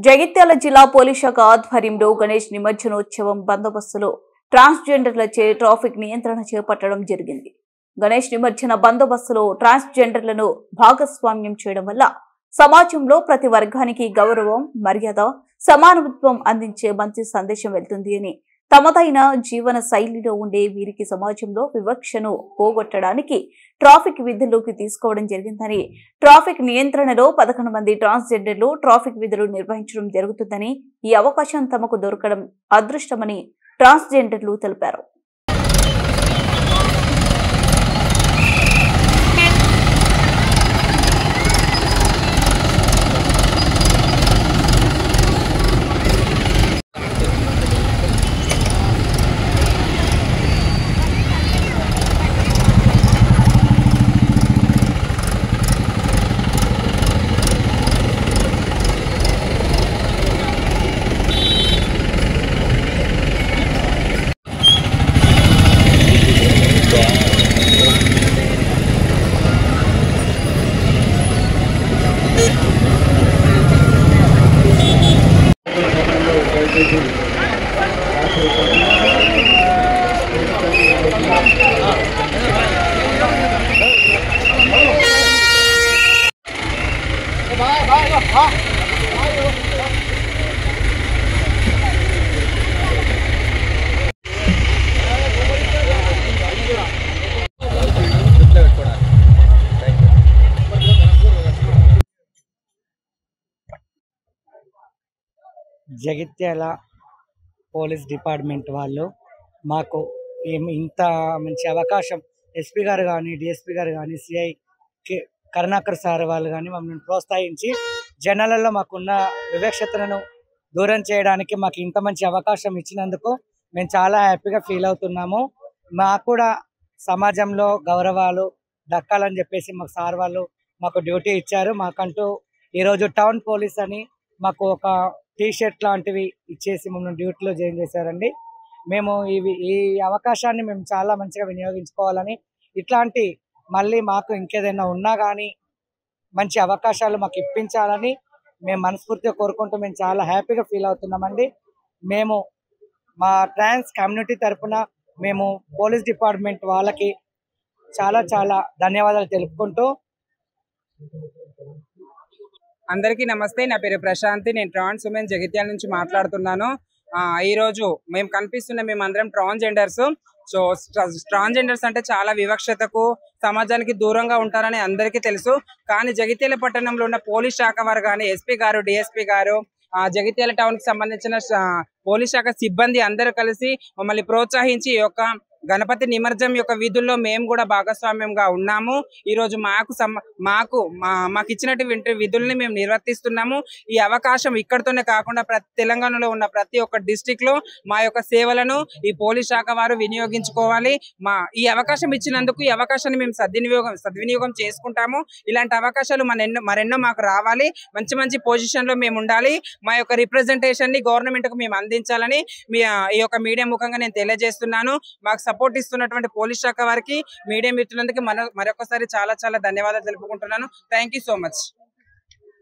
జగిత్యాల జిల్లా పోలీస్ శాఖ ఆధ్వర్యంలో గణేష్ నిమజ్జనోత్సవం బందోబస్తులో ట్రాన్స్జెండర్లచే ట్రాఫిక్ నియంత్రణ చేపట్టడం జరిగింది. గణేష్ నిమజ్జన బందోబస్తులో ట్రాన్స్జెండర్లను భాగస్వామ్యం చేయడం వల్ల సమాజంలో ప్రతి వర్గానికి గౌరవం, మర్యాద, సమానత్వం అందించే మంచి సందేశం వెళ్తుంది అని, తమదైన జీవన శైలిలో ఉండే వీరికి సమాజంలో వివక్షను పోగొట్టడానికి ట్రాఫిక్ విధుల్లోకి తీసుకోవడం జరిగిందని, ట్రాఫిక్ నియంత్రణలో 11 మంది ట్రాన్స్జెండర్లు ట్రాఫిక్ విధులు నిర్వహించడం జరుగుతుందని, ఈ అవకాశం తమకు దొరకడం అదృష్టమని ట్రాన్స్జెండర్లు తెలిపారు. జగిత్యాల పోలీస్ డిపార్ట్మెంట్ వాళ్ళు మాకు ఇంత మంచి అవకాశం, ఎస్పీ గారు కానీ, డిఎస్పీ గారు కానీ, సిఐ కరుణాకర్ సార్ వాళ్ళు కానీ మమ్మల్ని ప్రోత్సహించి జనాలలో మాకున్న వివక్షతను దూరం చేయడానికి మాకు ఇంత మంచి అవకాశం ఇచ్చినందుకు మేము చాలా హ్యాపీగా ఫీల్ అవుతున్నాము. మాకు కూడా సమాజంలో గౌరవాలు దక్కాలని చెప్పేసి మాకు సార్ వాళ్ళు మాకు డ్యూటీ ఇచ్చారు. మాకంటూ ఈరోజు టౌన్ పోలీస్ అని మాకు ఒక టీషర్ట్ లాంటివి ఇచ్చేసి మమ్మల్ని డ్యూటీలో జాయిన్ చేశారండి. మేము ఈ అవకాశాన్ని మేము చాలా మంచిగా వినియోగించుకోవాలని, ఇట్లాంటి మళ్ళీ మాకు ఇంకేదైనా ఉన్నా కానీ మంచి అవకాశాలు మాకు ఇప్పించాలని మేము మనస్ఫూర్తిగా కోరుకుంటూ మేము చాలా హ్యాపీగా ఫీల్ అవుతున్నామండి. మేము మా ట్రాన్స్ కమ్యూనిటీ తరఫున మేము పోలీస్ డిపార్ట్మెంట్ వాళ్ళకి చాలా చాలా ధన్యవాదాలు తెలుపుకుంటూ, అందరికీ నమస్తే. నా పేరు ప్రశాంతి. నేను ట్రాన్స్ ఉమెన్ జగిత్యాల నుంచి మాట్లాడుతున్నాను. ఈరోజు మేమందరం ట్రాన్స్జెండర్స్. సో ట్రాన్స్జెండర్స్ అంటే చాలా వివక్షతకు, సమాజానికి దూరంగా ఉంటారని అందరికీ తెలుసు. కానీ జగిత్యాల పట్టణంలో ఉన్న పోలీస్ శాఖ వారు కానీ, ఎస్పీ గారు, డిఎస్పీ గారు, జగిత్యాల టౌన్ కి సంబంధించిన పోలీస్ శాఖ సిబ్బంది అందరూ కలిసి మమ్మల్ని ప్రోత్సహించి ఈ యొక్క గణపతి నిమజ్జనం యొక్క విధుల్లో మేము కూడా భాగస్వామ్యంగా ఉన్నాము. ఈరోజు మాకు ఇచ్చినటువంటి విధుల్ని మేము నిర్వర్తిస్తున్నాము. ఈ అవకాశం ఇక్కడితోనే కాకుండా తెలంగాణలో ఉన్న ప్రతి ఒక్క డిస్టిక్ లో మా యొక్క సేవలను ఈ పోలీస్ శాఖ వారు వినియోగించుకోవాలి. ఈ అవకాశం ఇచ్చినందుకు ఈ అవకాశాన్ని మేము సద్వినియోగం చేసుకుంటాము. ఇలాంటి అవకాశాలు మరెన్నో మాకు రావాలి. మంచి మంచి పొజిషన్ లో మేము ఉండాలి. మా యొక్క రిప్రజెంటేషన్ ని గవర్నమెంట్ కు మేము అందించాలని ఈ యొక్క మీడియా ముఖంగా నేను తెలియజేస్తున్నాను. మాకు సపోర్ట్ ఇస్తున్నటువంటి పోలీస్ శాఖ వారికి, మీడియా మిత్రులందరికీ మరొకసారి చాలా చాలా ధన్యవాదాలు తెలుపుకుంటున్నాను. Thank you so much.